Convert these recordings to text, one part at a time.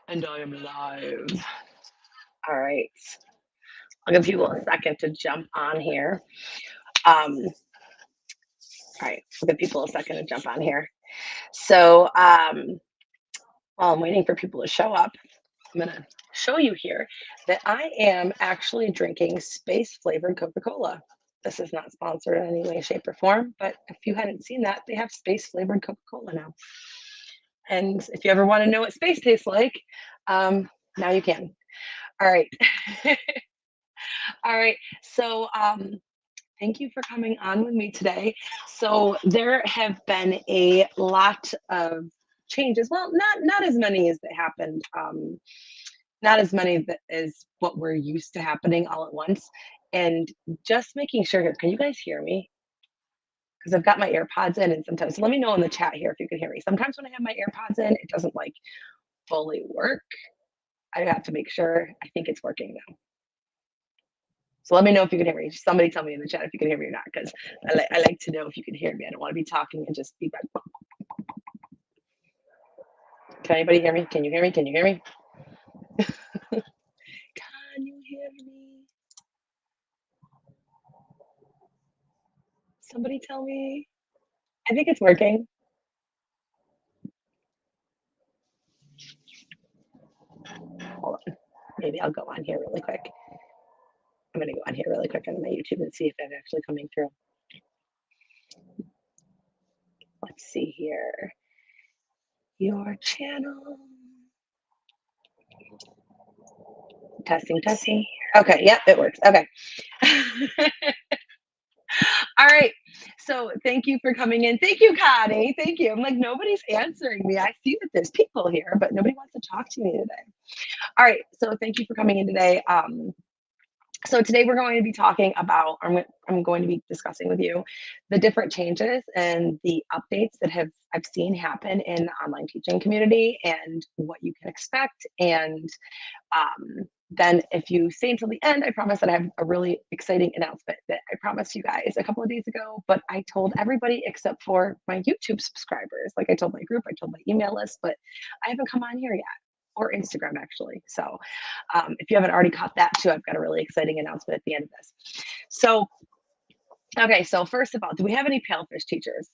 And I am live. All right. I'll give people a second to jump on here. All right. I'll give people a second to jump on here. So while I'm waiting for people to show up, I'm going to show you here that I am actually drinking space flavored Coca Cola. This is not sponsored in any way, shape, or form, but if you hadn't seen that, they have space flavored Coca Cola now. And if you ever want to know what space tastes like, now you can. All right. All right. So, thank you for coming on with me today. So, there have been a lot of changes. Well, not as many as that happened. Not as many as what we're used to happening all at once. And just making sure here, can you guys hear me? Because I've got my AirPods in, and sometimes, so let me know in the chat here if you can hear me. Sometimes when I have my AirPods in, it doesn't like fully work. I have to make sure. I think it's working now. So let me know if you can hear me. Somebody tell me in the chat if you can hear me or not, because I like to know if you can hear me. I don't want to be talking and just feedback. Can anybody hear me? Can you hear me? Can you hear me? Can you hear me? Somebody tell me. I think it's working. Hold on. Maybe I'll go on here really quick. I'm going to go on here really quick on my YouTube and see if that's actually coming through. Let's see here. Your channel. Testing, testing. Okay, yep, it works. Okay. All right. So thank you for coming in. Thank you, Connie. Thank you. I'm like, nobody's answering me. I see that there's people here, but nobody wants to talk to me today. All right. So thank you for coming in today. So today we're going to be talking about, I'm going to be discussing with you the different changes and the updates that I've seen happen in the online teaching community and what you can expect. And then if you stay until the end, I promise that I have a really exciting announcement that I promised you guys a couple of days ago, but I told everybody except for my YouTube subscribers. Like I told my group, I told my email list, but I haven't come on here yet, or Instagram actually. So if you haven't already caught that too, I've got a really exciting announcement at the end of this. So, okay, so first of all, do we have any Palefish teachers?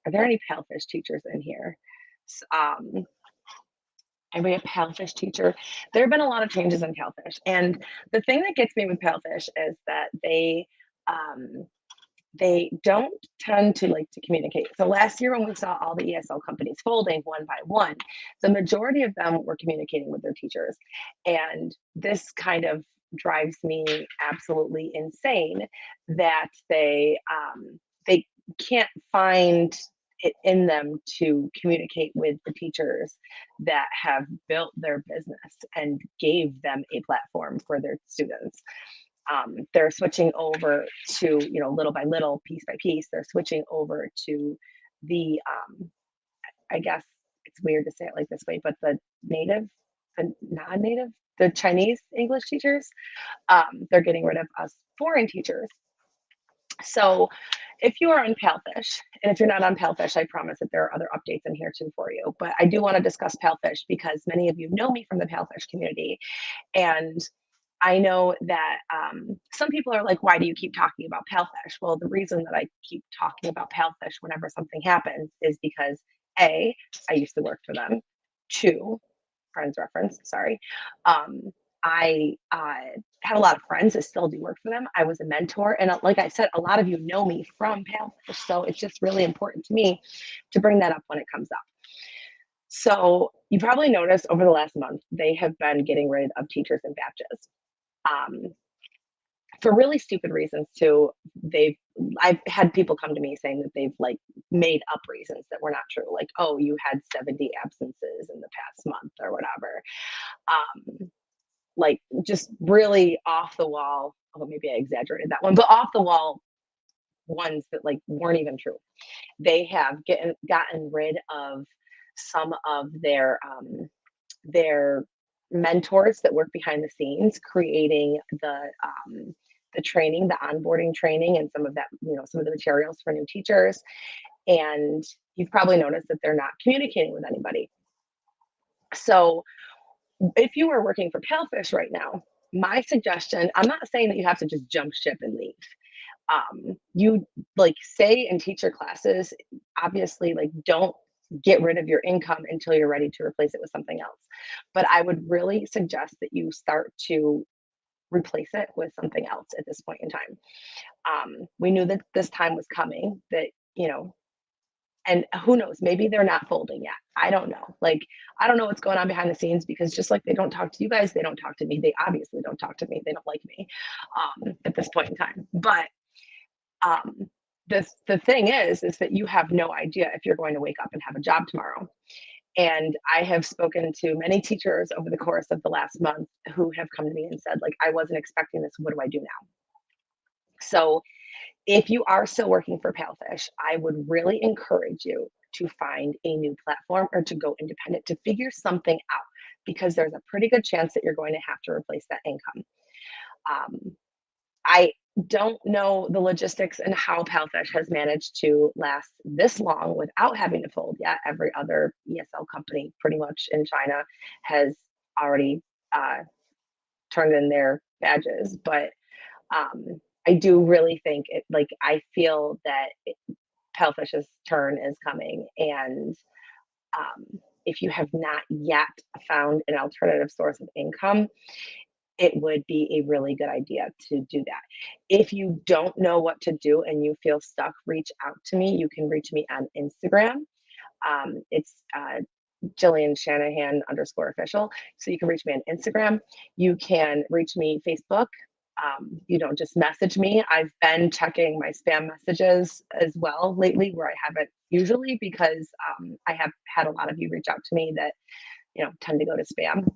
Are there any Palefish teachers in here? Anybody a Palefish teacher? There have been a lot of changes in Palefish, and the thing that gets me with Palefish is that they don't tend to like to communicate. So last year when we saw all the ESL companies folding one by one, the majority of them were communicating with their teachers, and this kind of drives me absolutely insane that they can't find it in them to communicate with the teachers that have built their business and gave them a platform for their students. They're switching over to, little by little, piece by piece, they're switching over to the, I guess it's weird to say it like this way, but the non-native, the Chinese English teachers, they're getting rid of us foreign teachers. So if you are on Palefish, and if you're not on Palefish, I promise that there are other updates in here too for you. But I do want to discuss Palefish because many of you know me from the Palefish community. And I know that some people are like, why do you keep talking about Palefish? Well, the reason that I keep talking about Palefish whenever something happens is because A, I used to work for them. Two, friends reference, sorry. I had a lot of friends that still do work for them. I was a mentor. And like I said, a lot of you know me from Palefish. So it's just really important to me to bring that up when it comes up. So you probably noticed over the last month, they have been getting rid of teachers and badges. For really stupid reasons too. I've had people come to me saying that they've like made up reasons that were not true. Like, oh, you had 70 absences in the past month or whatever. Like just really off the wall. Oh, maybe I exaggerated that one, but off the wall ones that like weren't even true. They have gotten rid of some of their mentors that work behind the scenes, creating the training, the onboarding training, and some of that, some of the materials for new teachers. And you've probably noticed that they're not communicating with anybody. So if you are working for Palefish right now, my suggestion, I'm not saying that you have to just jump ship and leave. You like stay and teach your classes. Obviously, like don't get rid of your income until you're ready to replace it with something else. But I would really suggest that you start to replace it with something else at this point in time. We knew that this time was coming, that, and who knows, maybe they're not folding yet. I don't know. Like, I don't know what's going on behind the scenes because just like they don't talk to you guys, they don't talk to me. They obviously don't talk to me. They don't like me at this point in time. But um, the thing is that you have no idea if you're going to wake up and have a job tomorrow. And I have spoken to many teachers over the course of the last month who have come to me and said, like, I wasn't expecting this. What do I do now? So if you are still working for Palefish, I would really encourage you to find a new platform or to go independent to figure something out because there's a pretty good chance that you're going to have to replace that income. Um, I don't know the logistics and how Palefish has managed to last this long without having to fold yet. Every other ESL company, pretty much in China, has already uh, turned in their badges. But I do really think it. Like I feel that Palefish's turn is coming, and if you have not yet found an alternative source of income, it would be a really good idea to do that. If you don't know what to do and you feel stuck, reach out to me. You can reach me on Instagram. It's Jillian Shanahan underscore official. So you can reach me on Instagram. You can reach me Facebook. Just message me. I've been checking my spam messages as well lately, where I haven't usually because I have had a lot of you reach out to me that tend to go to spam.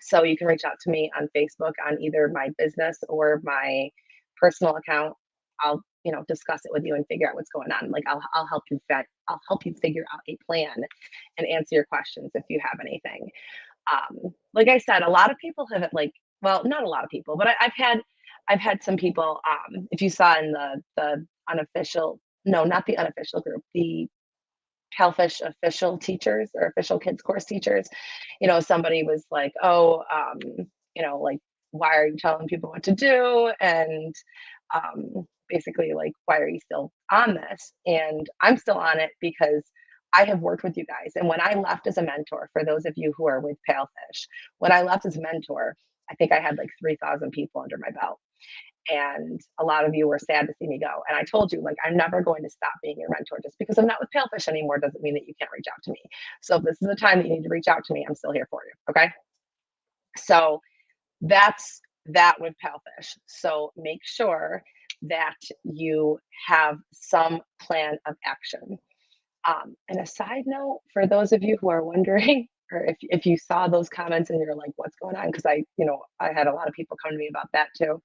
So you can reach out to me on Facebook on either my business or my personal account. I'll discuss it with you and figure out what's going on. Like I'll help you I'll help you figure out a plan and answer your questions if you have anything. Like I said, a lot of people have like, well, not a lot of people, but I've had some people. If you saw in the unofficial, no, not the unofficial group, the Calfish official teachers or official kids course teachers, somebody was like, oh, like, why are you telling people what to do? And basically, like, why are you still on this? And I'm still on it because I have worked with you guys. And when I left as a mentor, for those of you who are with Palefish, when I left as a mentor, I think I had like 3,000 people under my belt. And a lot of you were sad to see me go. And I told you, like, I'm never going to stop being your mentor. Just because I'm not with Palefish anymore doesn't mean that you can't reach out to me. So if this is the time that you need to reach out to me, I'm still here for you. Okay. So that's that with Palefish. So make sure that you have some plan of action. And a side note, for those of you who are wondering, or if you saw those comments and you're like, what's going on? Because I had a lot of people come to me about that too.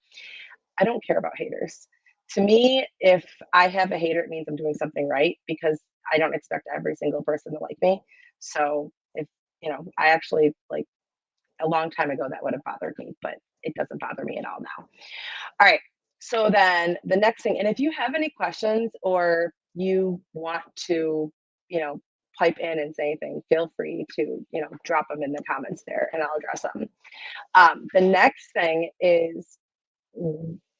I don't care about haters. To me, if I have a hater, it means I'm doing something right because I don't expect every single person to like me. So if, I actually like a long time ago that would have bothered me, but it doesn't bother me at all now. All right. So then the next thing, and if you have any questions or you want to, you know, pipe in and say anything, feel free to, drop them in the comments there and I'll address them. The next thing is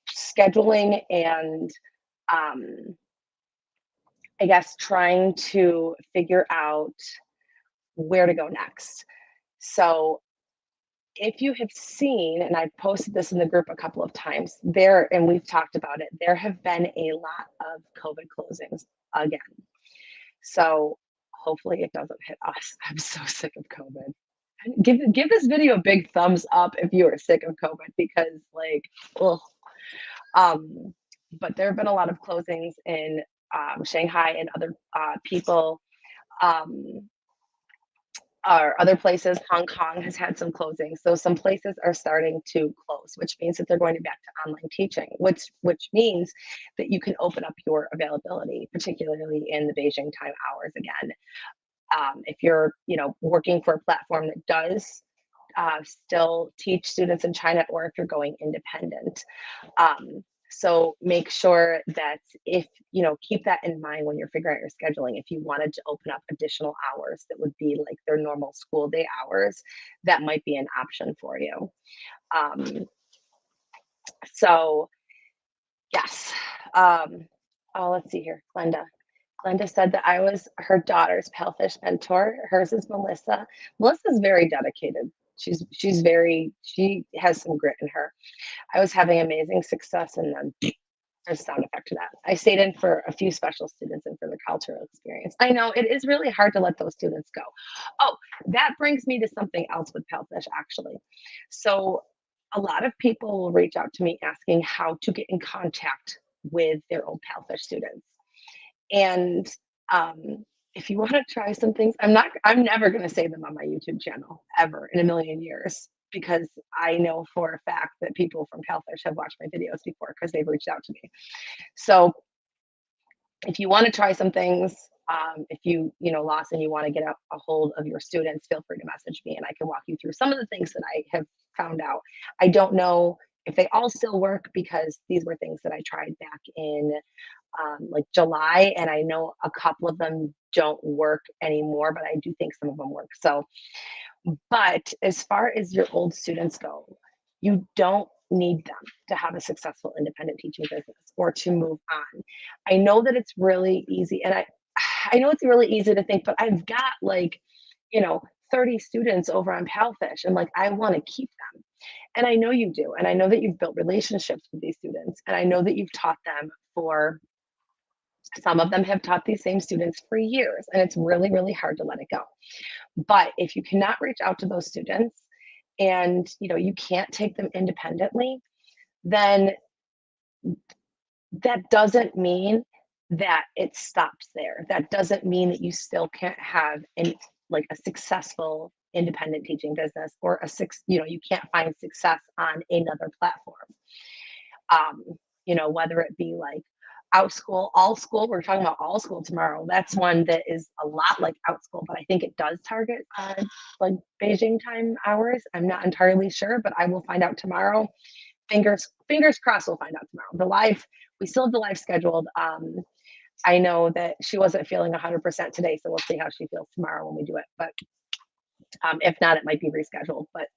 scheduling and I guess trying to figure out where to go next. So if you have seen, and I've posted this in the group a couple of times there, and we've talked about it, there have been a lot of COVID closings again. So hopefully it doesn't hit us. I'm so sick of COVID. Give this video a big thumbs up if you are sick of COVID because like, ugh. But there have been a lot of closings in Shanghai and other people um, or other places. Hong Kong has had some closings, so some places are starting to close, which means that they're going back to online teaching, which means that you can open up your availability, particularly in the Beijing time hours again. If you're, working for a platform that does still teach students in China, or if you're going independent. So make sure that if, keep that in mind when you're figuring out your scheduling. If you wanted to open up additional hours that would be like their normal school day hours, that might be an option for you. Um, so yes. Let's see here. Glenda said that I was her daughter's Palefish mentor. Hers is Melissa. Melissa's very dedicated. She has some grit in her. I was having amazing success in them. There's a sound effect to that. I stayed in for a few special students and for the cultural experience. I know it is really hard to let those students go. Oh, that brings me to something else with Palefish, actually. So a lot of people will reach out to me asking how to get in contact with their old Palefish students. And if you want to try some things, I'm never going to say them on my YouTube channel ever in a million years because I know for a fact that people from Palefish have watched my videos before because they've reached out to me. So if you want to try some things, if you lost and you want to get a hold of your students, feel free to message me and I can walk you through some of the things that I have found out. I don't know if they all still work because these were things that I tried back in like July, and I know a couple of them don't work anymore, but I do think some of them work. So, but as far as your old students go, you don't need them to have a successful independent teaching business or to move on. I know that it's really easy, and I know it's really easy to think, but I've got like, you know, 30 students over on Palfish, and like I want to keep them. And I know you do, and I know that you've built relationships with these students, and I know that you've taught them for some of them have taught these same students for years, and it's really, really hard to let it go. But if you cannot reach out to those students and you can't take them independently, then that doesn't mean that it stops there. That doesn't mean that you still can't have a successful independent teaching business or you can't find success on another platform. Um, whether it be like OutSchool, All School. We're talking about All School tomorrow. That's one that is a lot like OutSchool, but I think it does target like Beijing time hours. I'm not entirely sure, but I will find out tomorrow. Fingers crossed we'll find out tomorrow. We still have the live scheduled. I know that she wasn't feeling 100% today, so we'll see how she feels tomorrow when we do it. But if not, it might be rescheduled. But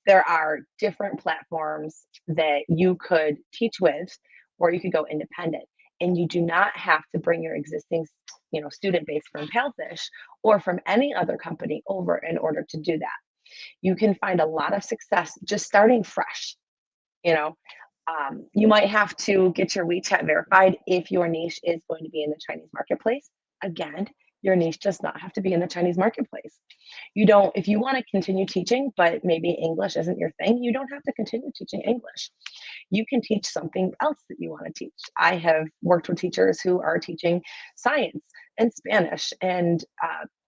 there are different platforms that you could teach with, or you could go independent. And you do not have to bring your existing, student base from Palefish or from any other company over in order to do that. You can find a lot of success just starting fresh. You might have to get your WeChat verified if your niche is going to be in the Chinese marketplace. Again, your niche does not have to be in the Chinese marketplace. If you want to continue teaching, but maybe English isn't your thing, you don't have to continue teaching English. You can teach something else that you want to teach. I have worked with teachers who are teaching science and Spanish and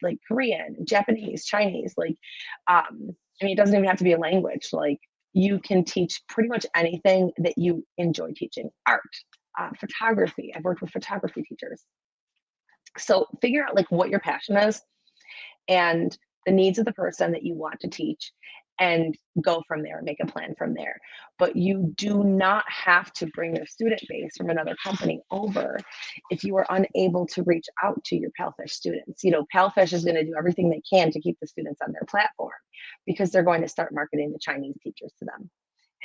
like Korean, Japanese, Chinese. It doesn't even have to be a language. Like you can teach pretty much anything that you enjoy teaching. Art, photography. I've worked with photography teachers. So figure out like what your passion is and the needs of the person that you want to teach and go from there, make a plan from there. But you do not have to bring your student base from another company over if you are unable to reach out to your Palefish students. Palefish is going to do everything they can to keep the students on their platform because they're going to start marketing the Chinese teachers to them.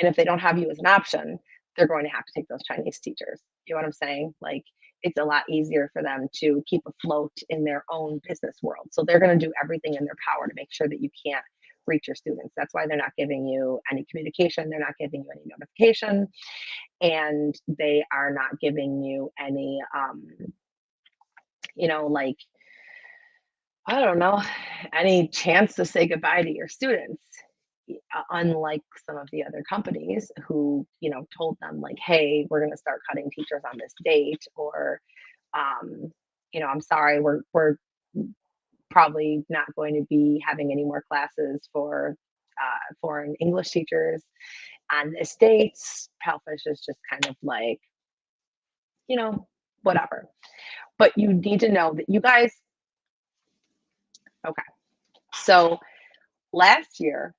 And if they don't have you as an option, they're going to have to take those Chinese teachers. You know what I'm saying? Like it's a lot easier for them to keep afloat in their own business world. So they're going to do everything in their power to make sure that you can't reach your students. That's why they're not giving you any communication. They're not giving you any notification, and they are not giving you any, like, I don't know, any chance to say goodbye to your students. Unlike some of the other companies who, told them like, hey, we're going to start cutting teachers on this date, or, I'm sorry, we're probably not going to be having any more classes for foreign English teachers on this date. Palefish is just kind of like, whatever. But you need to know that you guys, okay. So last year,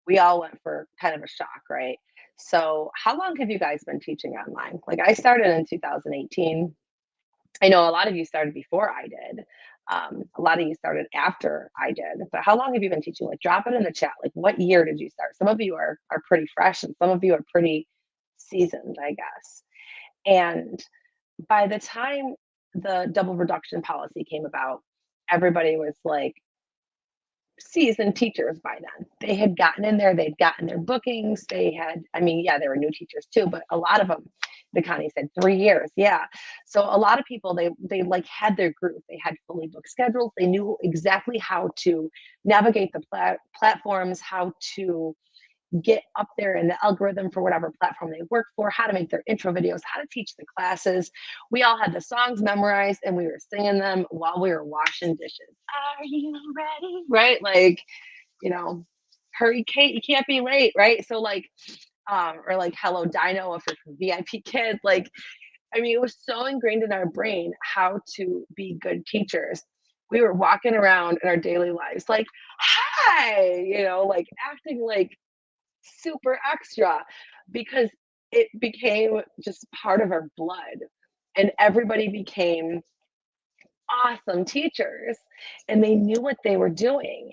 we all went for kind of a shock, right? So how long have you guys been teaching online? Like I started in 2018. I know a lot of you started before I did. A lot of you started after I did. But how long have you been teaching? Like drop it in the chat. Like what year did you start? Some of you are pretty fresh and some of you are pretty seasoned, I guess. And by the time the double reduction policy came about, everybody was like seasoned teachers by then. They had gotten in there, they'd gotten their bookings. They had, I mean, yeah, there were new teachers too, but a lot of them, the Connie said 3 years. Yeah. So a lot of people, they like had their group. They had fully booked schedules. They knew exactly how to navigate the platforms, how to get up there in the algorithm for whatever platform they work for, how to make their intro videos, how to teach the classes. We all had the songs memorized and we were singing them while we were washing dishes. Are you ready? Right? Like, you know, hurry, Kate, you can't be late, right? So like, or like Hello Dino if you're from VIP Kids. Like, I mean, it was so ingrained in our brain how to be good teachers. We were walking around in our daily lives like, hi, like acting like super extra because it became just part of our blood and everybody became awesome teachers and they knew what they were doing.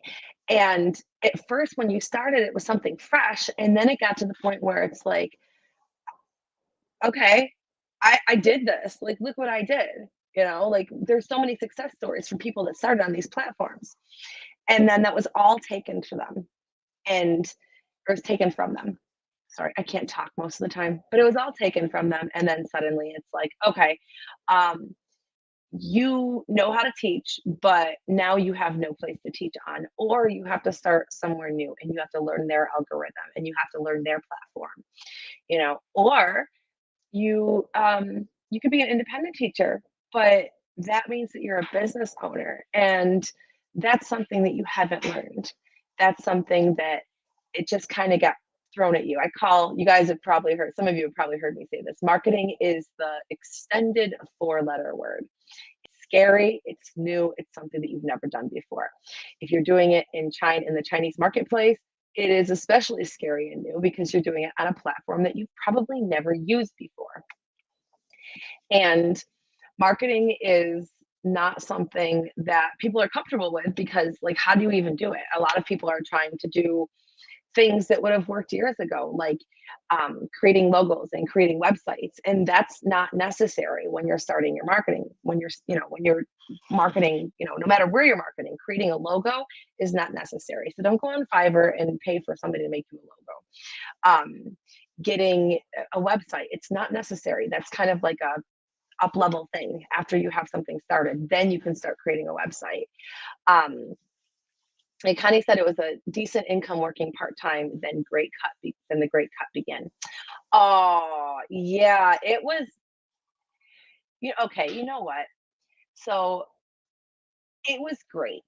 And at first when you started it was something fresh and then it got to the point where it's like, okay, I did this, like look what I did. Like there's so many success stories from people that started on these platforms and then that was all taken to them and or was taken from them. Sorry, I can't talk most of the time, but it was all taken from them. And then suddenly it's like, okay, um, you know how to teach, but now you have no place to teach on, or you have to start somewhere new and you have to learn their algorithm and you have to learn their platform, or you could be an independent teacher, but that means that you're a business owner and that's something that you haven't learned. That's something that it just kind of got thrown at you. You guys have probably heard, some of you have probably heard me say this. Marketing is the extended 4-letter word. It's scary, it's new, it's something that you've never done before. If you're doing it in China, in the Chinese marketplace, it is especially scary and new because you're doing it on a platform that you've probably never used before. And marketing is not something that people are comfortable with because, like, how do you even do it? A lot of people are trying to do things that would have worked years ago, like creating logos and creating websites, and that's not necessary when you're starting your marketing. When you're marketing, no matter where you're marketing, creating a logo is not necessary. So don't go on Fiverr and pay for somebody to make you a logo. Getting a website, it's not necessary. That's kind of like a up level thing. After you have something started, then you can start creating a website. Like Connie said, it was a decent income working part time. Then the great cut began. Oh yeah, it was. Okay, you know what? So it was great,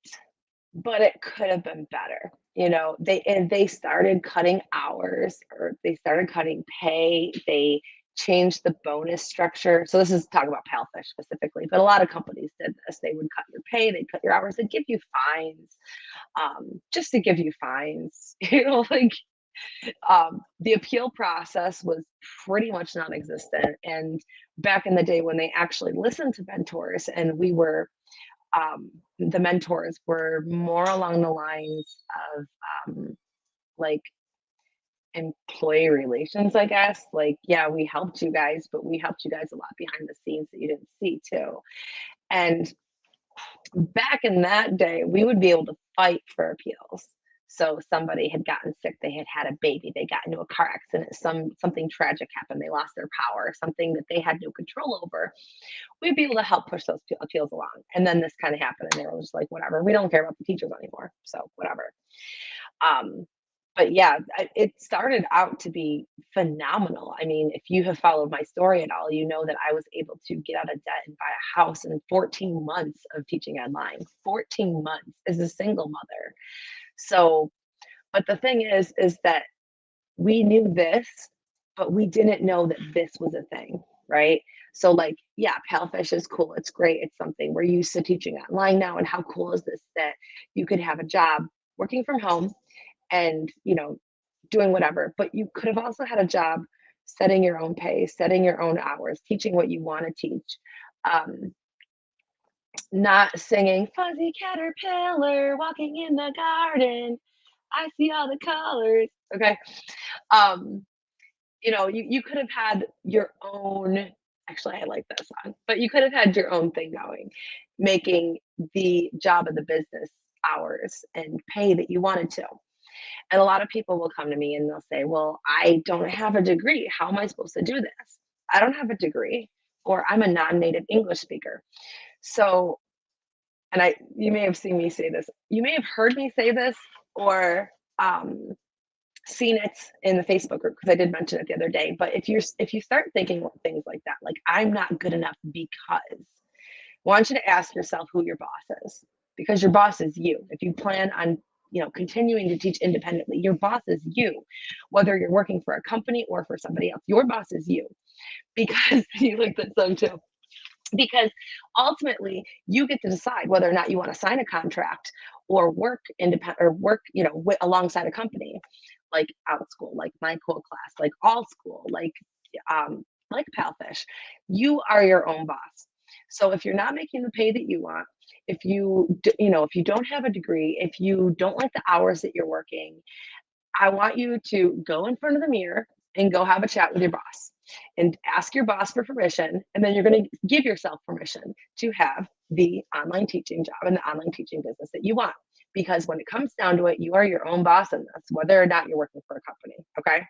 but it could have been better. They started cutting hours or they started cutting pay. They changed the bonus structure. So this is talking about Palfish specifically, but a lot of companies did this. They would cut your pay, they'd cut your hours, they'd give you fines, just to give you fines. Like the appeal process was pretty much non-existent. And back in the day when they actually listened to mentors and the mentors were more along the lines of like employee relations, I guess. Like, yeah, we helped you guys, but we helped you guys a lot behind the scenes that you didn't see too. And back in that day, we would be able to fight for appeals. So somebody had gotten sick, they had had a baby, they got into a car accident, something tragic happened, they lost their power, something that they had no control over. We'd be able to help push those appeals along. And then this kind of happened, and they were just like, whatever, we don't care about the teachers anymore. So whatever. But yeah, it started out to be phenomenal. I mean, if you have followed my story at all, you know that I was able to get out of debt and buy a house in 14 months of teaching online. 14 months as a single mother. So, but the thing is that we knew this, but we didn't know that this was a thing, right? So, like, yeah, Palfish is cool. It's great. It's something we're used to teaching online now. And how cool is this that you could have a job working from home and doing whatever, but you could have also had a job setting your own pace, setting your own hours, teaching what you want to teach. Um, Not singing fuzzy caterpillar walking in the garden. I see all the colors. Okay. Um, you could have had your own, actually, I like that song, but you could have had your own thing going, making the job of the business hours and pay that you wanted to. And a lot of people will come to me and they'll say, well, I don't have a degree. How am I supposed to do this? I don't have a degree, or I'm a non native English speaker. So, and you may have seen me say this, you may have heard me say this, or um, seen it in the Facebook group because I did mention it the other day. But if you start thinking things like that, like I'm not good enough because, I want you to ask yourself who your boss is, because your boss is you. If you plan on continuing to teach independently, your boss is you, whether you're working for a company or for somebody else. Your boss is you, because you like that song too. Because ultimately, you get to decide whether or not you want to sign a contract or work independent, or work alongside a company, like out school, like my cool class, like all school, like Palfish. You are your own boss. So if you're not making the pay that you want, if you don't have a degree, if you don't like the hours that you're working, I want you to go in front of the mirror and go have a chat with your boss and ask your boss for permission. And then you're going to give yourself permission to have the online teaching job and the online teaching business that you want. Because when it comes down to it, you are your own boss in this, whether or not you're working for a company. Okay.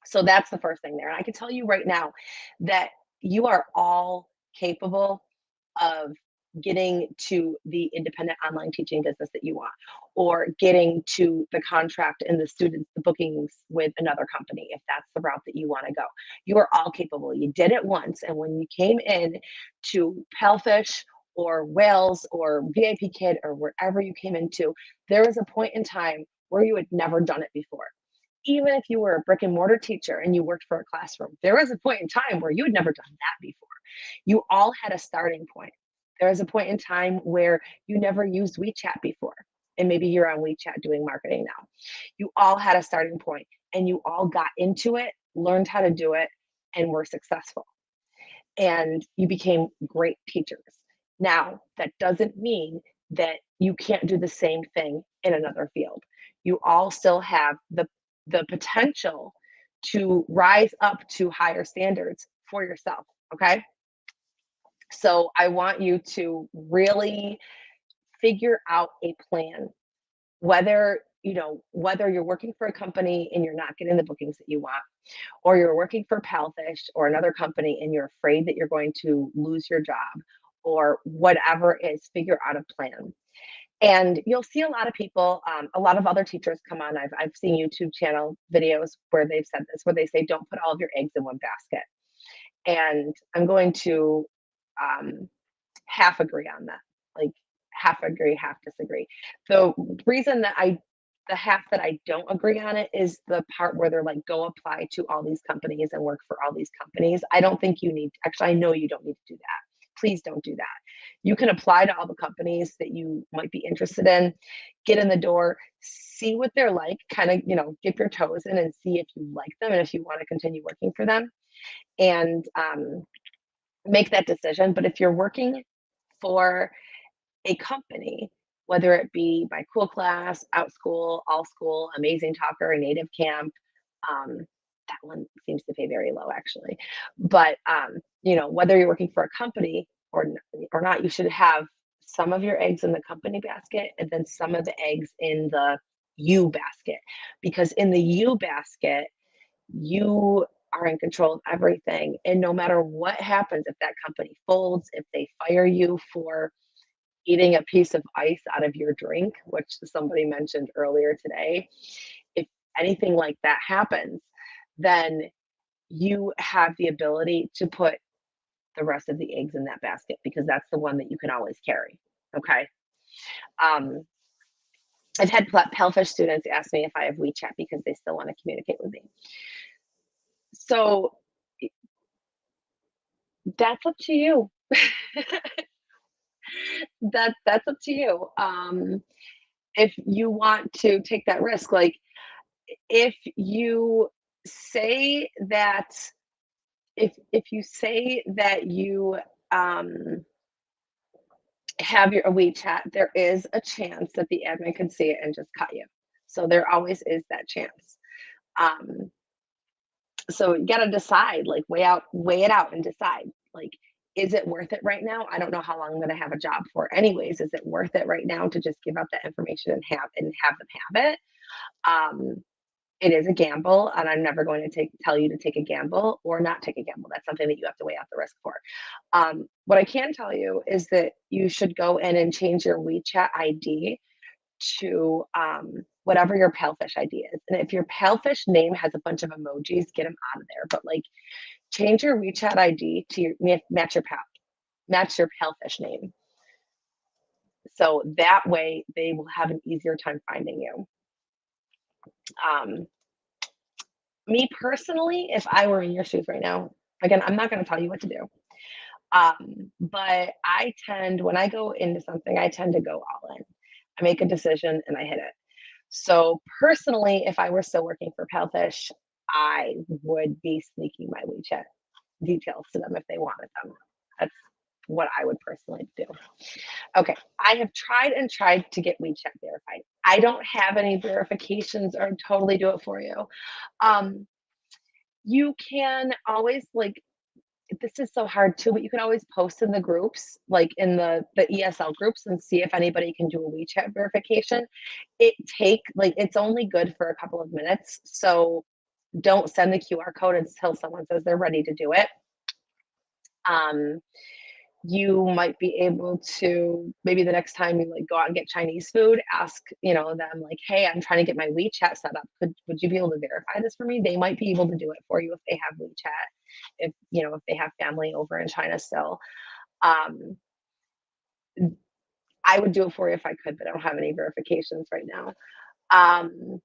So that's the first thing there. And I can tell you right now that you are all capable of getting to the independent online teaching business that you want, or getting to the contract and the students, the bookings with another company, if that's the route that you want to go. You are all capable. You did it once. And when you came in to Palfish or Wales or VIP Kid or wherever you came into, there was a point in time where you had never done it before. Even if you were a brick and mortar teacher and you worked for a classroom, there was a point in time where you had never done that before. You all had a starting point. There was a point in time where you never used WeChat before, and maybe you're on WeChat doing marketing now. You all had a starting point, and you all got into it, learned how to do it, and were successful. And you became great teachers. Now, that doesn't mean that you can't do the same thing in another field. You all still have the potential to rise up to higher standards for yourself. Okay. So I want you to really figure out a plan, whether you're working for a company and you're not getting the bookings that you want, or you're working for Palfish or another company and you're afraid that you're going to lose your job, or whatever it is, figure out a plan. And you'll see a lot of people, a lot of other teachers come on. I've seen YouTube channel videos where they've said this, where they say, don't put all of your eggs in one basket. And I'm going to um, half agree on that, like half agree, half disagree. The reason that the half that I don't agree on it is the part where they're like, go apply to all these companies and work for all these companies. I don't think you need, actually, I know you don't need to do that. Please don't do that. You can apply to all the companies that you might be interested in, get in the door, see what they're like, kind of, dip your toes in and see if you like them and if you want to continue working for them, and make that decision. But if you're working for a company, whether it be my cool class, out school, all school, amazing talker, native camp, um, that one seems to pay very low actually. But whether you're working for a company or not, you should have some of your eggs in the company basket and then some of the eggs in the you basket, because in the you basket, you are in control of everything. And no matter what happens, if that company folds, if they fire you for eating a piece of ice out of your drink, which somebody mentioned earlier today, if anything like that happens, then you have the ability to put the rest of the eggs in that basket, because that's the one that you can always carry. Okay. Um, I've had Pellfish students ask me if I have WeChat because they still want to communicate with me. So that's up to you. That's up to you. If you want to take that risk, like if you say that if you say that you um, have your a WeChat, there is a chance that the admin could see it and just cut you. So there always is that chance. Um, so you gotta decide, like weigh it out and decide, like, is it worth it right now? I don't know how long I'm gonna have a job for anyways. Is it worth it right now to just give up that information and have them have it? Um, it is a gamble, and I'm never going to tell you to take a gamble or not take a gamble. That's something that you have to weigh out the risk for. What I can tell you is that you should go in and change your WeChat ID to whatever your Palefish ID is. And if your Palefish name has a bunch of emojis, get them out of there. But like, change your WeChat ID to match your Palefish name. So that way they will have an easier time finding you. Um, Me personally, if I were in your shoes right now, again, I'm not going to tell you what to do. But when I go into something, I tend to go all in. I make a decision and I hit it. So personally, if I were still working for Palefish, I would be sneaking my WeChat details to them if they wanted them. That's what I would personally do. Okay, I have tried and tried to get WeChat verified. I don't have any verifications or totally do it for you. Um, you can always like this is so hard too, but you can always post in the groups, like in the ESL groups, and see if anybody can do a WeChat verification. It's only good for a couple of minutes, so don't send the QR code until someone says they're ready to do it. Um, you might be able to maybe the next time you like go out and get Chinese food, ask them like, "Hey, I'm trying to get my WeChat set up. Would you be able to verify this for me?" They might be able to do it for you if they have WeChat, if they have family over in China still. Um, I would do it for you if I could, but I don't have any verifications right now. Um,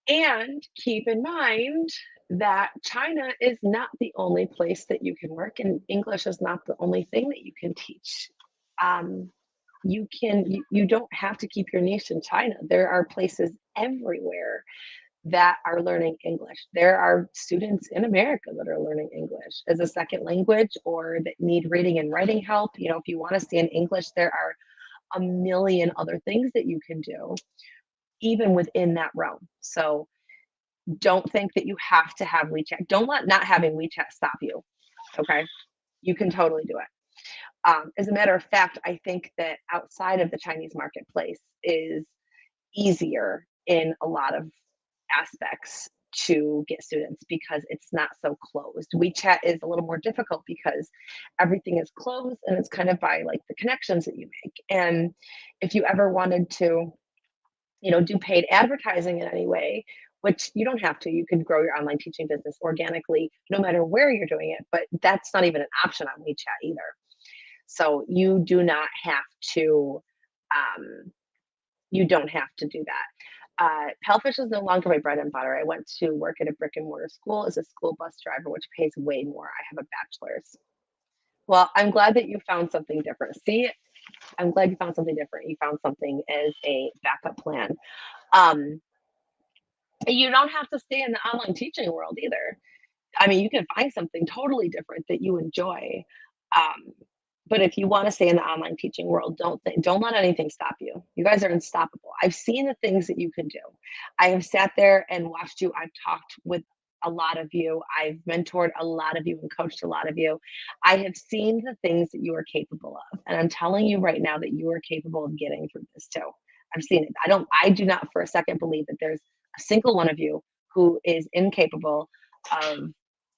and keep in mind that China is not the only place that you can work, and English is not the only thing that you can teach. Um, you don't have to keep your niche in China. There are places everywhere that are learning English. There are students in America that are learning English as a second language or that need reading and writing help. If you want to stay in English, there are a million other things that you can do, even within that realm. So don't think that you have to have WeChat. Don't let not having WeChat stop you. Okay. You can totally do it. As a matter of fact, I think that outside of the Chinese marketplace is easier in a lot of aspects to get students because it's not so closed. WeChat is a little more difficult because everything is closed and it's kind of by like the connections that you make. And if you ever wanted to, do paid advertising in any way, which you don't have to, you can grow your online teaching business organically no matter where you're doing it, but that's not even an option on WeChat either. So um, you don't have to do that. Palefish is no longer my bread and butter. I went to work at a brick and mortar school as a school bus driver, which pays way more. I have a bachelor's. Well, I'm glad that you found something different. See, I'm glad you found something different. You found something as a backup plan. Um, you don't have to stay in the online teaching world either. I mean, you can find something totally different that you enjoy. Um, but if you want to stay in the online teaching world, don't let anything stop you. You guys are unstoppable. I've seen the things that you can do. I have sat there and watched you. I've talked with a lot of you. I've mentored a lot of you and coached a lot of you. I have seen the things that you are capable of. And I'm telling you right now that you are capable of getting through this too. I've seen it. I do not for a second believe that there's a single one of you who is incapable of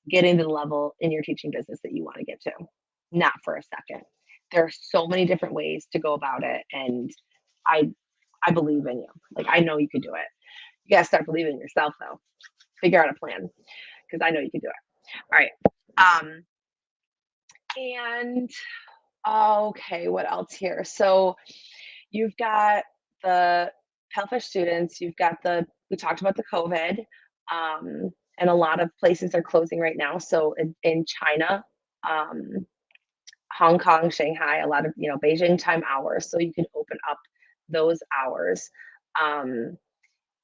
getting to the level in your teaching business that you want to get to. Not for a second. There are so many different ways to go about it, and I I believe in you. Like I know you can do it. You gotta start believing in yourself though. Figure out a plan because I know you can do it. All right. Um, and okay, what else here? So you've got the Palefish students. We talked about the COVID, and a lot of places are closing right now. So in China, um, Hong Kong, Shanghai, a lot of, Beijing time hours. So you can open up those hours. Um,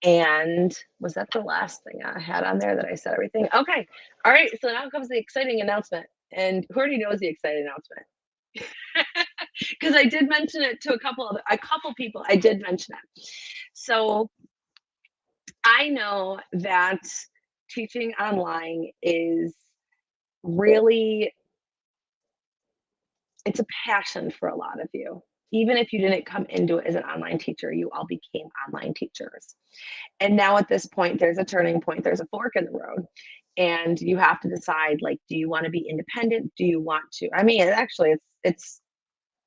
And was that the last thing I had on there that I said everything? Okay. All right. So now comes the exciting announcement. And who already knows the exciting announcement? Because I did mention it to a couple people. I did mention it. So I know that teaching online is really, it's a passion for a lot of you. Even if you didn't come into it as an online teacher, you all became online teachers. And now at this point, there's a turning point, there's a fork in the road. And you have to decide, like, do you want to be independent? Do you want to? I mean, actually, it's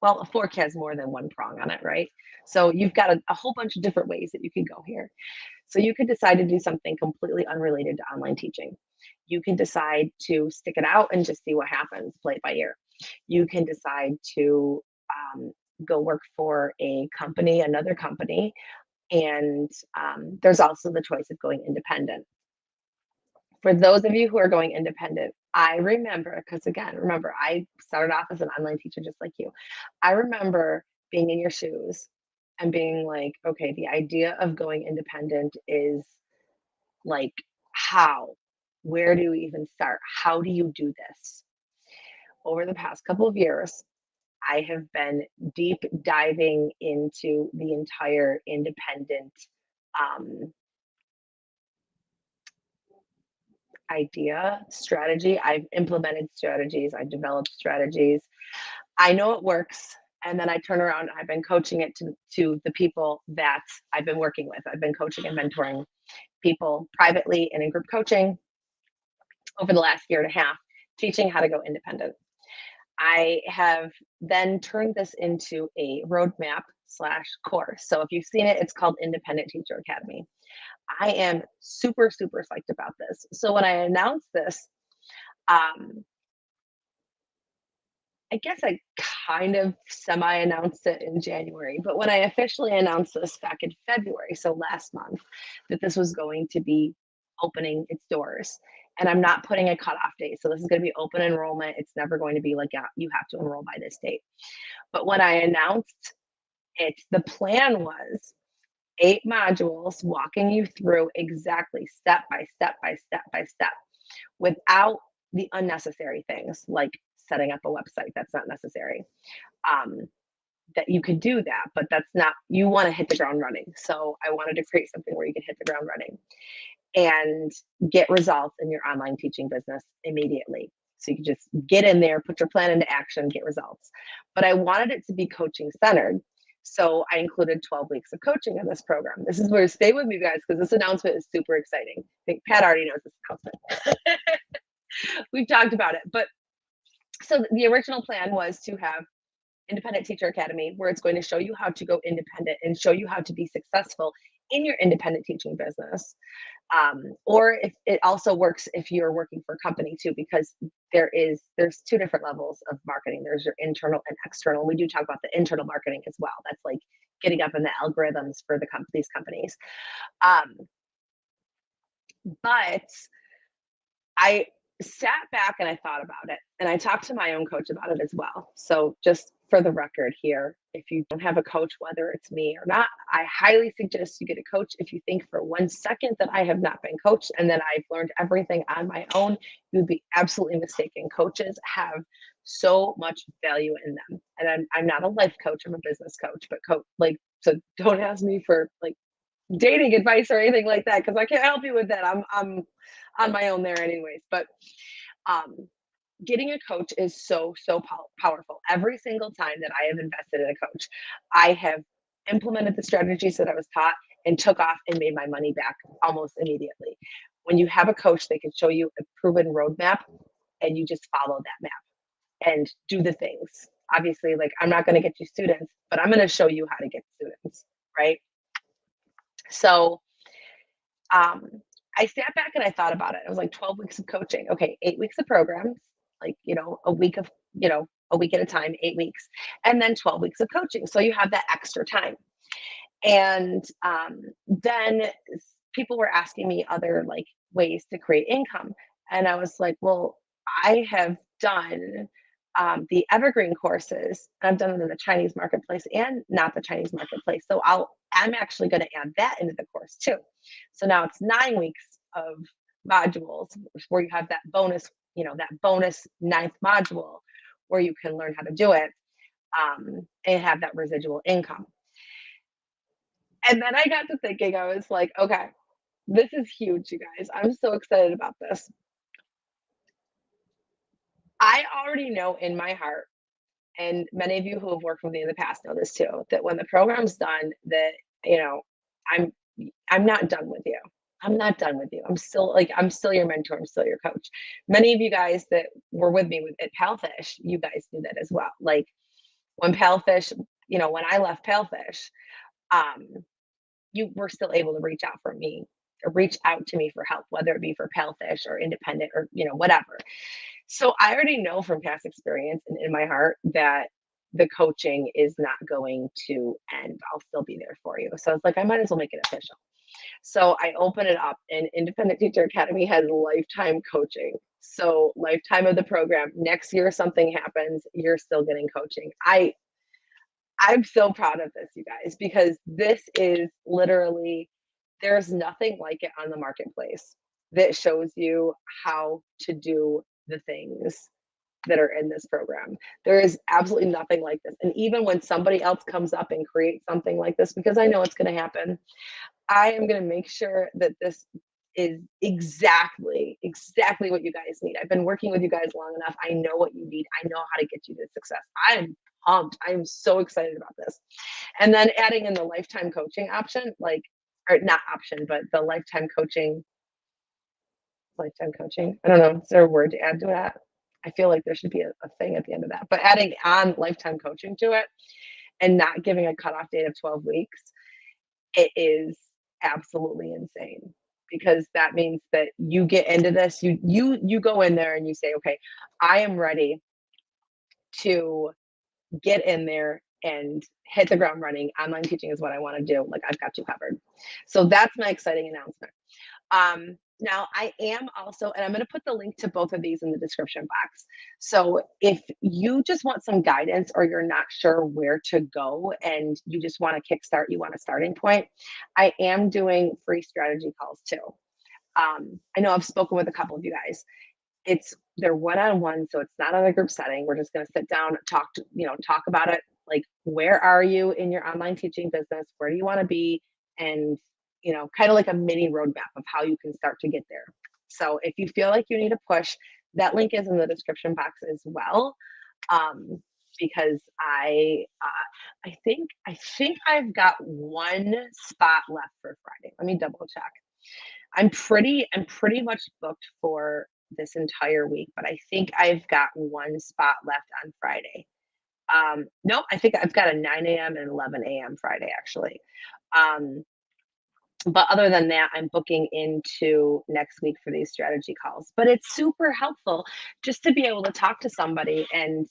well, a fork has more than one prong on it, right? So you've got a whole bunch of different ways that you can go here. So you could decide to do something completely unrelated to online teaching. You can decide to stick it out and just see what happens, play it by ear. You can decide to um, go work for a company, another company, and there's also the choice of going independent. For those of you who are going independent, I remember, because again, remember, I started off as an online teacher just like you. I remember being in your shoes and being like, okay, the idea of going independent is like, how? Where do you even start? How do you do this? Over the past couple of years, I have been deep diving into the entire independent um, idea, strategy. I've implemented strategies, I've developed strategies. I know it works. And then I turn around, I've been coaching it to the people that I've been working with. I've been coaching and mentoring people privately and in group coaching over the last year and a half, teaching how to go independent. I have then turned this into a roadmap slash course. So if you've seen it, it's called Independent Teacher Academy. I am super, super psyched about this. So when I announced this, um, I guess I kind of semi announced it in January, but when I officially announced this back in February, so last month, that this was going to be opening its doors. And I'm not putting a cutoff date. So this is going to be open enrollment. It's never going to be like, yeah, you have to enroll by this date. But when I announced it, the plan was 8 modules walking you through exactly step by step by step by step without the unnecessary things like setting up a website. That's not necessary. Um, that you could do that, but that's not, you want to hit the ground running. So I wanted to create something where you could hit the ground running and get results in your online teaching business immediately. So you can just get in there, put your plan into action, get results. But I wanted it to be coaching centered. So I included 12 weeks of coaching in this program. This is where, stay with me, guys, because this announcement is super exciting. I think Pat already knows this announcement. We've talked about it. But so the original plan was to have Independent Teacher Academy, where it's going to show you how to go independent and show you how to be successful in your independent teaching business. Or if it also works if you're working for a company too, because there's two different levels of marketing. There's your internal and external. We do talk about the internal marketing as well. That's like getting up in the algorithms for these companies. Um, but I sat back and I thought about it, and I talked to my own coach about it as well. So just for the record here, if you don't have a coach, whether it's me or not, I highly suggest you get a coach. If you think for 1 second that I have not been coached and that I've learned everything on my own, you'd be absolutely mistaken. Coaches have so much value in them. And I'm not a life coach, I'm a business coach, but so don't ask me for like dating advice or anything like that, because I can't help you with that. I'm on my own there anyways. But um, getting a coach is so powerful. Every single time that I have invested in a coach, I have implemented the strategies that I was taught and took off and made my money back almost immediately. When you have a coach, they can show you a proven roadmap and you just follow that map and do the things. Obviously, like, I'm not going to get you students, but I'm going to show you how to get students, right? So um, I sat back and I thought about it. It was like 12 weeks of coaching. Okay, 8 weeks of programs, like, a week at a time, 8 weeks, and then 12 weeks of coaching. So you have that extra time. And then people were asking me other like ways to create income. And I was like, well, I have done the evergreen courses. I've done it in the Chinese marketplace and not the Chinese marketplace. So I'm actually going to add that into the course too. So now it's 9 weeks of modules where you have that bonus, that bonus ninth module where you can learn how to do it, and have that residual income. And then I got to thinking, I was like, okay, this is huge, you guys. I'm so excited about this. I already know in my heart, and many of you who have worked with me in the past know this too, that when the program's done, that, you know, I'm I'm not done with you. I'm not done with you. I'm still your mentor. I'm still your coach. Many of you guys that were with me at Palfish, you guys knew that as well. Like when Palfish, when I left Palfish, um, you were still able to reach out for me or reach out to me for help, whether it be for Palfish or independent or, whatever. So I already know from past experience and in my heart that the coaching is not going to end. I'll still be there for you. So it's like I might as well make it official. So I open it up, and Independent Teacher Academy has lifetime coaching. So lifetime of the program. Next year something happens, you're still getting coaching. I'm so proud of this, you guys, because this is literally, there's nothing like it on the marketplace that shows you how to do the things that are in this program. There is absolutely nothing like this. And even when somebody else comes up and creates something like this, because I know it's going to happen, I am going to make sure that this is exactly what you guys need. I've been working with you guys long enough. I know what you need. I know how to get you to success. I am pumped. I am so excited about this. And then adding in the lifetime coaching option, like, or not option, but the lifetime coaching. I don't know. Is there a word to add to that? I feel like there should be a thing at the end of that. But adding on lifetime coaching to it and not giving a cutoff date of 12 weeks, it is absolutely insane, because that means that you get into this, you go in there and you say, okay, I am ready to get in there and hit the ground running. Online teaching is what I want to do. Like, I've got you covered. So that's my exciting announcement. Now I am also, and I'm going to put the link to both of these in the description box. So if you just want some guidance or you're not sure where to go and you just want to kickstart, you want a starting point, I am doing free strategy calls too. I know I've spoken with a couple of you guys. They're one-on-one, so it's not on a group setting. We're just going to sit down, talk about it. Like, where are you in your online teaching business? Where do you want to be? And, kind of like a mini roadmap of how you can start to get there. So if you feel like you need a push, that link is in the description box as well. Because I think I've got one spot left for Friday. Let me double check. I'm pretty much booked for this entire week, but I think I've got one spot left on Friday. No, I think I've got a 9 a.m. and 11 a.m. Friday actually. Um, but other than that, I'm booking into next week for these strategy calls. But it's super helpful just to be able to talk to somebody and,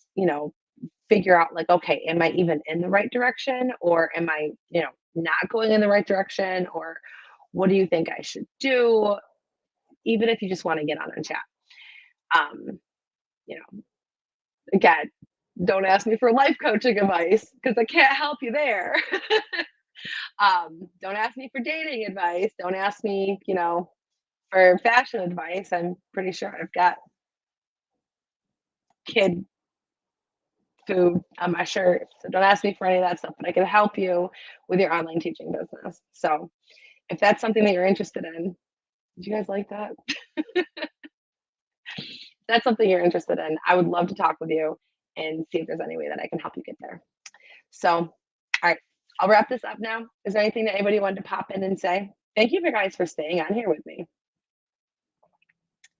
figure out, like, okay, am I even in the right direction, or am I, not going in the right direction, or what do you think I should do? Even if you just want to get on and chat. Um, you know, again, don't ask me for life coaching advice because I can't help you there. Don't ask me for dating advice. Don't ask me, for fashion advice. I'm pretty sure I've got kid food on my shirt. So don't ask me for any of that stuff, but I can help you with your online teaching business. So if that's something that you're interested in, did you guys like that? That's something you're interested in, I would love to talk with you and see if there's any way that I can help you get there. So, all right, I'll wrap this up now. Is there anything that anybody wanted to pop in and say? Thank you for guys for staying on here with me.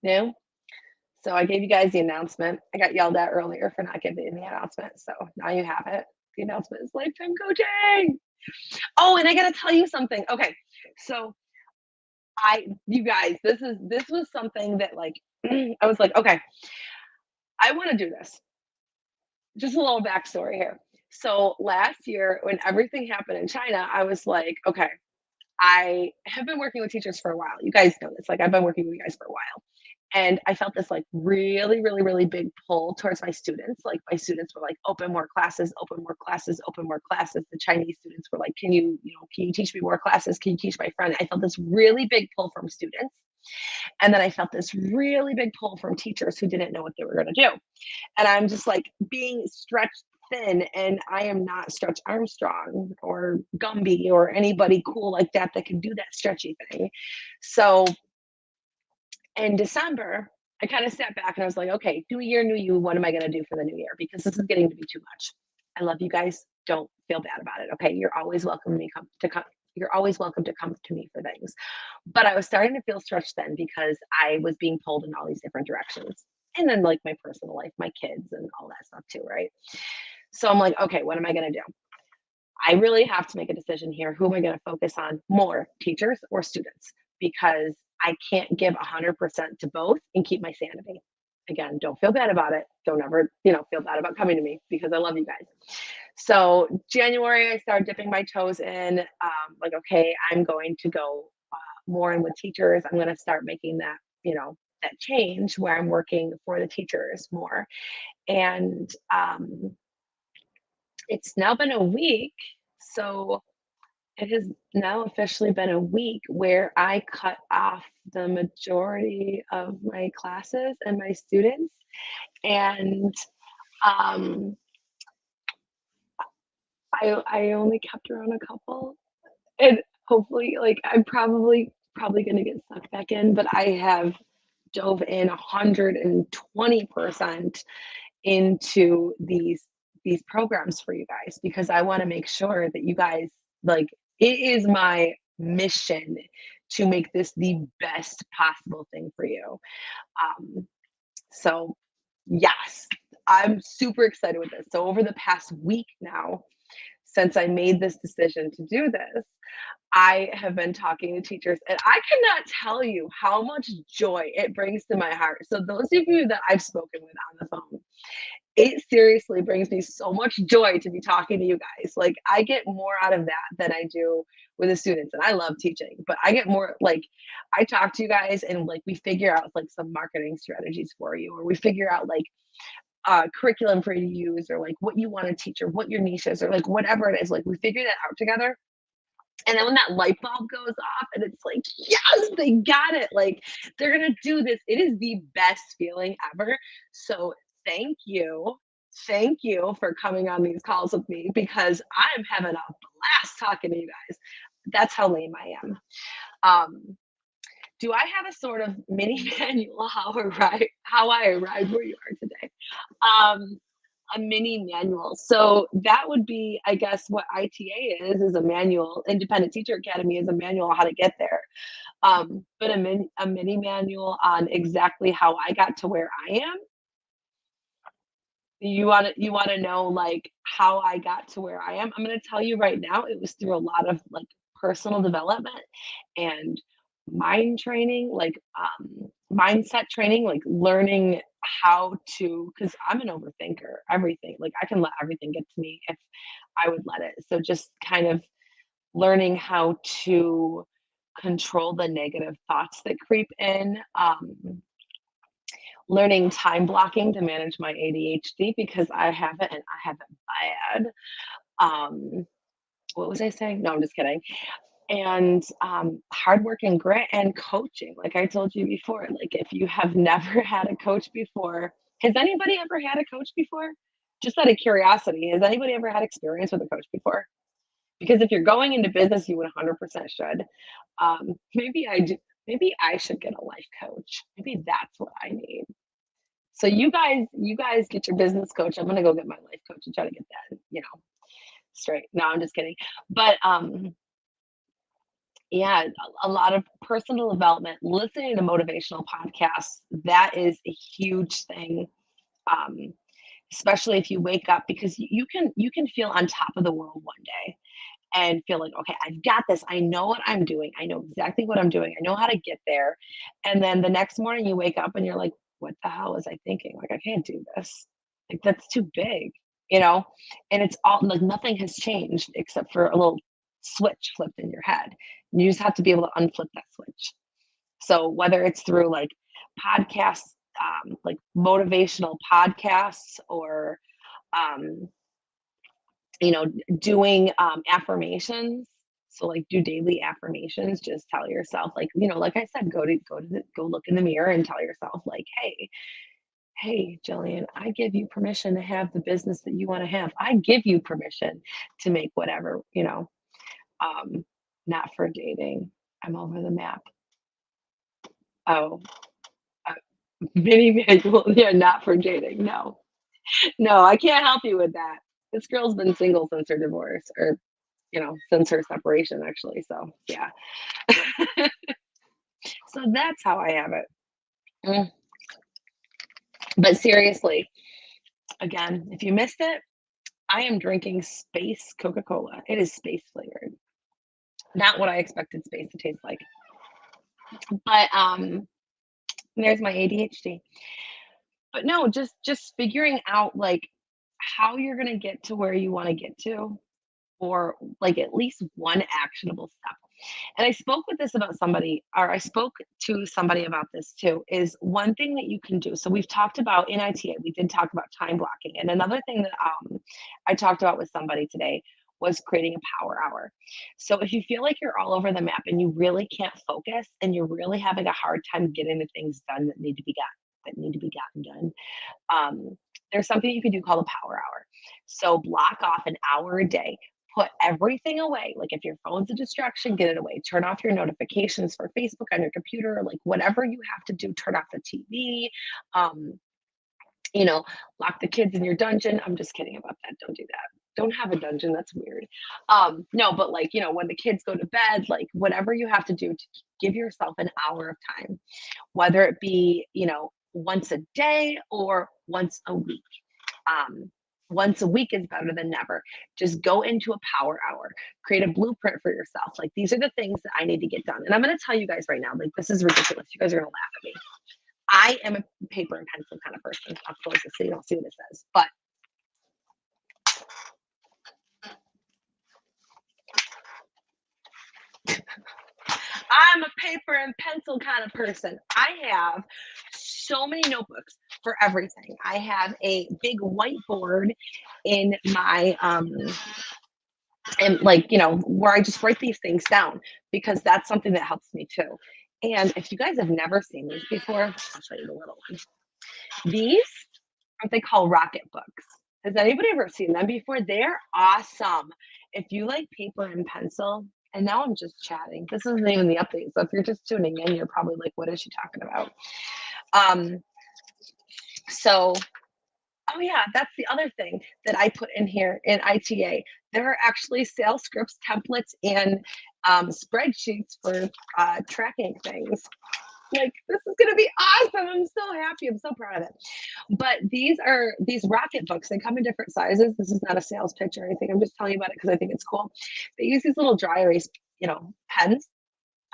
No? So I gave you guys the announcement. I got yelled at earlier for not giving the announcement. So now you have it. The announcement is lifetime coaching. Oh, and I got to tell you something. Okay. So you guys, this was something that, like, I was like, okay, I want to do this. Just a little backstory here. So last year, when everything happened in China, I was like, okay, I have been working with teachers for a while. You guys know this. Like, I've been working with you guys for a while. And I felt this like really, really, really big pull towards my students. Like my students were like, open more classes, open more classes, open more classes. The Chinese students were like, can you teach me more classes? Can you teach my friend? I felt this really big pull from students. And then I felt this really big pull from teachers who didn't know what they were going to do. And I'm just like being stretched thin, and I am not Stretch Armstrong or Gumby or anybody cool like that that can do that stretchy thing. So in December, I kind of sat back and I was like, okay, new year, new you. What am I going to do for the new year? Because this is getting to be too much. I love you guys. Don't feel bad about it. Okay. You're always welcome to me come to come. You're always welcome to come to me for things. But I was starting to feel stretched then because I was being pulled in all these different directions. And then like my personal life, my kids and all that stuff too, right? So I'm like, okay, what am I going to do? I really have to make a decision here. Who am I going to focus on more, teachers or students? Because I can't give 100% to both and keep my sanity. Again, don't feel bad about it. Don't ever, feel bad about coming to me because I love you guys. So January, I started dipping my toes in. Like, okay, I'm going to go more in with teachers. I'm going to start making that, that change where I'm working for the teachers more. And it's now been a week. So it has now officially been a week where I cut off the majority of my classes and my students. And um, I only kept around a couple. And hopefully, like, I'm probably going to get sucked back in, but I have dove in 120% into these programs for you guys because I want to make sure that you guys like it is my mission to make this the best possible thing for you. So yes, I'm super excited with this. So over the past week now, since I made this decision to do this, I have been talking to teachers, and I cannot tell you how much joy it brings to my heart. So those of you that I've spoken with on the phone, it seriously brings me so much joy to be talking to you guys. Like I get more out of that than I do with the students, and I love teaching, but I get more like I talk to you guys and like we figure out like some marketing strategies for you, or we figure out like curriculum for you to use, or like what you want to teach, or what your niche is, or like whatever it is. Like we figure that out together. And then when that light bulb goes off and it's like, yes, they got it. Like they're going to do this. It is the best feeling ever. So thank you. Thank you for coming on these calls with me because I'm having a blast talking to you guys. That's how lame I am. Um, do I have a sort of mini manual how I arrived where you are today? Um, a mini manual. So that would be, I guess, what ITA is a manual. Independent Teacher Academy is a manual how to get there. But a mini manual on exactly how I got to where I am. You want to know like how I got to where I am? I'm going to tell you right now. It was through a lot of like personal development and mind training, like mindset training, like learning how to. Because I'm an overthinker. Everything like I can let everything get to me if I would let it. So just kind of learning how to control the negative thoughts that creep in. Learning time blocking to manage my ADHD because I have it and I have it bad. Um, what was I saying? No, I'm just kidding. And hard work and grit and coaching. Like I told you before, like if you have never had a coach before, has anybody ever had a coach before? Just out of curiosity, has anybody ever had experience with a coach before? Because if you're going into business, you would 100% should. Maybe I do. Maybe I should get a life coach. Maybe that's what I need. So you guys get your business coach. I'm gonna go get my life coach and try to get that, straight. No, I'm just kidding. But yeah, a lot of personal development, listening to motivational podcasts, that is a huge thing. Um, Especially if you wake up because you can feel on top of the world one day and feel like, okay, I've got this. I know what I'm doing. I know exactly what I'm doing. I know how to get there. And then the next morning you wake up and you're like, what the hell was I thinking? Like, I can't do this. Like, that's too big, you know? And it's all like nothing has changed except for a little switch flipped in your head. You just have to be able to unflip that switch. So whether it's through like podcasts, like motivational podcasts, or um, doing affirmations. So like do daily affirmations. Just tell yourself, like, like I said, go look in the mirror and tell yourself, like, hey, Jillian, I give you permission to have the business that you want to have. I give you permission to make whatever, um, not for dating. I'm over the map. Oh, uh, mini manual. Yeah, not for dating. No, no, I can't help you with that. This girl's been single since her divorce, or since her separation, actually. So yeah. So that's how I have it. Mm. But seriously, again, if you missed it, I am drinking space Coca-Cola. It is space flavored. Not what I expected space to taste like. But there's my ADHD. But no, just figuring out like how you're gonna get to where you want to get to, or like at least one actionable step. And I spoke with this about somebody, or I spoke to somebody about this too, is one thing that you can do. So we've talked about in ITA, we did talk about time blocking. And another thing that I talked about with somebody today was creating a power hour. So if you feel like you're all over the map and you really can't focus and you're really having a hard time getting the things done that need to be gotten done, there's something you can do called a power hour. So block off an hour a day, put everything away. Like if your phone's a distraction, get it away. Turn off your notifications for Facebook on your computer, like whatever you have to do, turn off the TV. Um, Lock the kids in your dungeon. I'm just kidding about that. Don't do that. Don't have a dungeon. That's weird. No, but like, when the kids go to bed, like whatever you have to do to give yourself an hour of time, whether it be, once a day or once a week. Um, Once a week is better than never. Just go into a power hour, create a blueprint for yourself. Like, these are the things that I need to get done. And I'm going to tell you guys right now, like, this is ridiculous. You guys are going to laugh at me. I am a paper and pencil kind of person. I'll close this so you don't see what it says. But I'm a paper and pencil kind of person. I have so many notebooks for everything. I have a big whiteboard in my and like, where I just write these things down because that's something that helps me too. And if you guys have never seen these before, I'll show you the little one. These are what they call rocket books. Has anybody ever seen them before? They're awesome. If you like paper and pencil, and now I'm just chatting. This isn't even the update. So if you're just tuning in, you're probably like, what is she talking about? Um, so Oh yeah, that's the other thing that I put in here in ITA. There are actually sales scripts, templates, and spreadsheets for tracking things. Like, this is gonna be awesome. I'm so happy. I'm so proud of it. But these rocket books. They come in different sizes. This is not a sales pitch or anything. I'm just telling you about it because I think it's cool. They use these little dry erase, pens,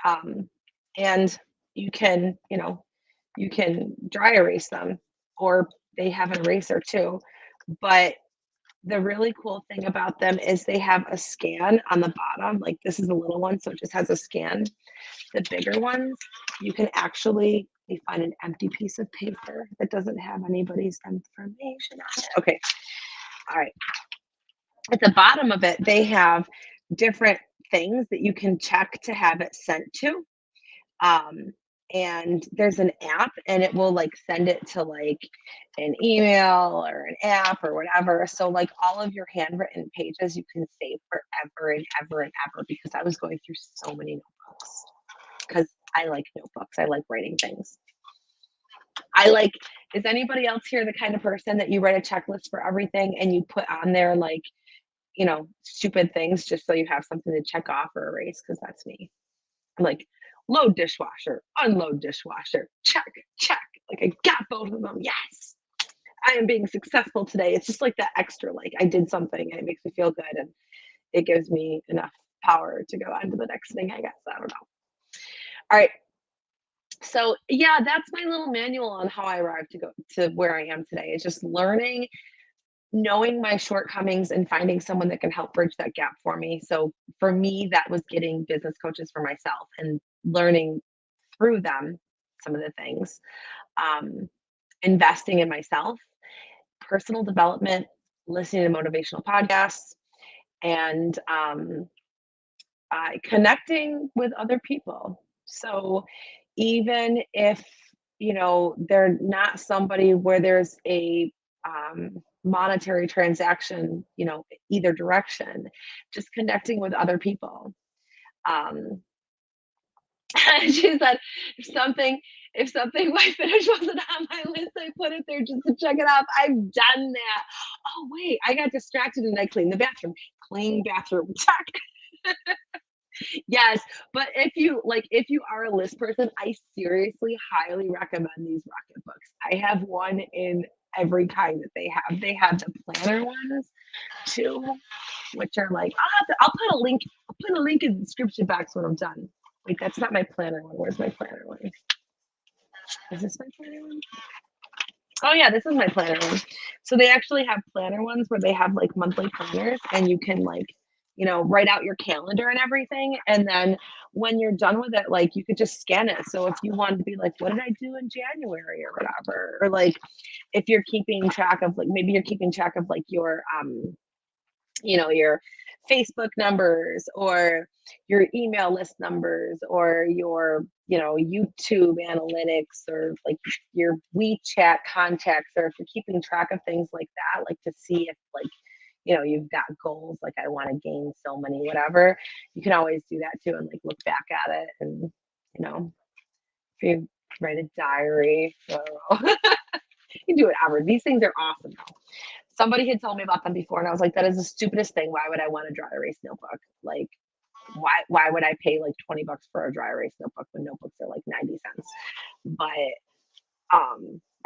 um, and you can, you can dry erase them, or they have an eraser too. But the really cool thing about them is they have a scan on the bottom. Like, this is a little one, so it just has a scan. The bigger ones, you can actually they find an empty piece of paper that doesn't have anybody's information on it. Okay, all right. At the bottom of it, they have different things that you can check to have it sent to. Um, and there's an app, and it will like send it to like an email or an app or whatever. So like all of your handwritten pages you can save forever and ever and ever, because I was going through so many notebooks because I like notebooks. I like writing things. I like, is anybody else here the kind of person that you write a checklist for everything and you put on there like, stupid things just so you have something to check off or erase? Because that's me. I'm like, load dishwasher, unload dishwasher, check, check. Like, I got both of them. Yes, I am being successful today. It's just like that extra, like I did something and it makes me feel good, and it gives me enough power to go on to the next thing, I guess. I don't know. All right. So yeah, that's my little manual on how I arrived to go to where I am today. It's just learning, knowing my shortcomings, and finding someone that can help bridge that gap for me. So for me, that was getting business coaches for myself and learning through them some of the things. Um, Investing in myself, personal development, listening to motivational podcasts, and connecting with other people. So even if, they're not somebody where there's a monetary transaction, either direction, just connecting with other people. Um, she said, if something, if something my finish wasn't on my list, I put it there just to check it off. I've done that. Oh wait, I got distracted and I cleaned the bathroom. Clean bathroom. Check. Yes, but if you are a list person, I seriously highly recommend these Rocket books. I have one in every kind that they have. They have the planner ones too, which are like I'll put a link in the description box when I'm done. Wait, that's not my planner one. Where's my planner one? Is this my planner one? Oh yeah, this is my planner one. So they actually have planner ones where they have like monthly planners and you can like, write out your calendar and everything. And then when you're done with it, like you could just scan it. So if you wanted to be like, what did I do in January or whatever? Or like if you're keeping track of like maybe you're keeping track of like your Facebook numbers or your email list numbers or your, YouTube analytics or like your WeChat contacts, or if you're keeping track of things like that, like to see if like, you've got goals, like I want to gain so many, whatever, you can always do that too and like look back at it and, if you write a diary, so you can do whatever. These things are awesome though. Somebody had told me about them before, and I was like, that is the stupidest thing. Why would I want a dry erase notebook? Like, why would I pay like $20 for a dry erase notebook when notebooks are like 90 cents? But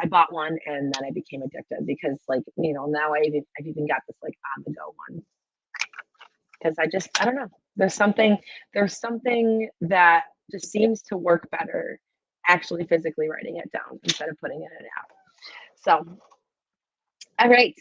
I bought one and then I became addicted because like, now I've even got this like on the go one because I don't know. There's something that just seems to work better actually physically writing it down instead of putting it in an app. So, all right.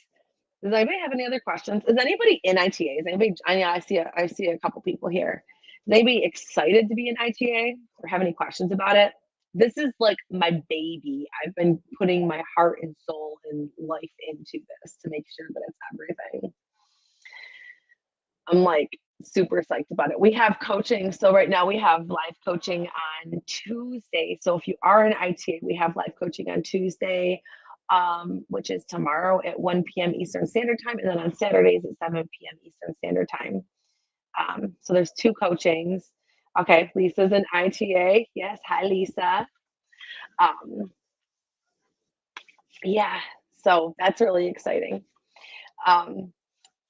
Does anybody have any other questions? Is anybody in ITA? Is anybody? I see a couple people here. Is anybody excited to be in ITA or have any questions about it? This is like my baby. I've been putting my heart and soul and life into this to make sure that it's everything. I'm like super psyched about it. We have coaching. So right now we have live coaching on Tuesday. So if you are in ITA, we have live coaching on Tuesday, which is tomorrow at 1 p.m. Eastern Standard Time, and then on Saturdays at 7 p.m. Eastern Standard Time. So there's two coachings. Okay, Lisa's in ITA. Yes, hi Lisa. Um, yeah, so that's really exciting.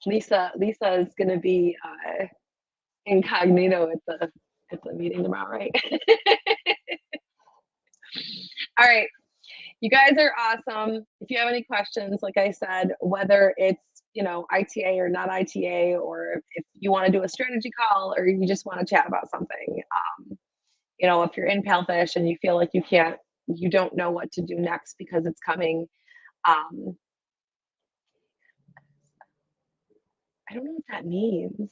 Lisa is going to be incognito at the meeting tomorrow, right? All right. You guys are awesome. If you have any questions, like I said, whether it's, ITA or not ITA, or if you want to do a strategy call or you just want to chat about something, if you're in Palfish and you feel like you don't know what to do next because it's coming, um, I don't know what that means.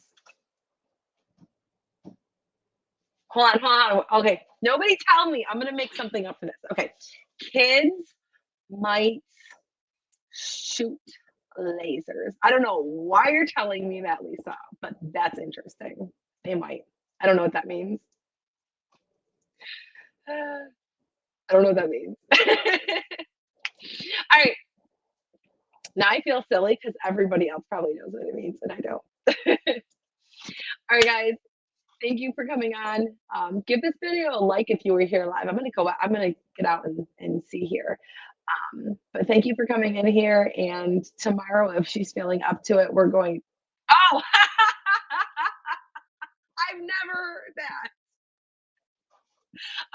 Hold on. Okay, nobody tell me. I'm gonna make something up for this. Okay, kids might shoot lasers. I don't know why you're telling me that, Lisa, but that's interesting. They might. I don't know what that means. I don't know what that means. All right. Now I feel silly because everybody else probably knows what it means and I don't. All right, guys. Thank you for coming on. Give this video a like if you were here live. I'm gonna get out and see here. But thank you for coming in here. And tomorrow, if she's feeling up to it, we're going. Oh, I've never heard that.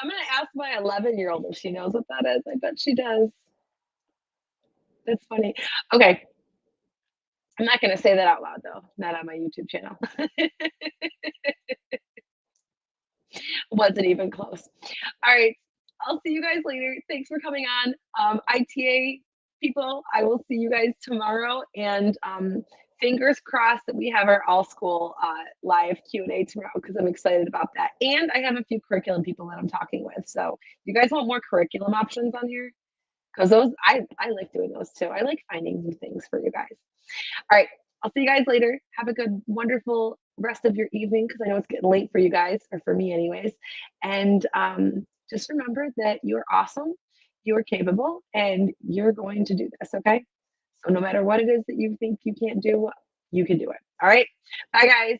I'm gonna ask my 11-year-old if she knows what that is. I bet she does. That's funny. Okay. I'm not gonna say that out loud though. Not on my YouTube channel. Wasn't even close. All right. I'll see you guys later. Thanks for coming on. ITA people, I will see you guys tomorrow. And fingers crossed that we have our all school live Q&A tomorrow because I'm excited about that. And I have a few curriculum people that I'm talking with. So you guys want more curriculum options on here? Because those I like doing those too. I like finding new things for you guys. All right. I'll see you guys later. Have a good, wonderful rest of your evening because I know it's getting late for you guys, or for me, anyways. And just remember that you're awesome, you're capable, and you're going to do this, okay? So, no matter what it is that you think you can't do, you can do it. All right. Bye, guys.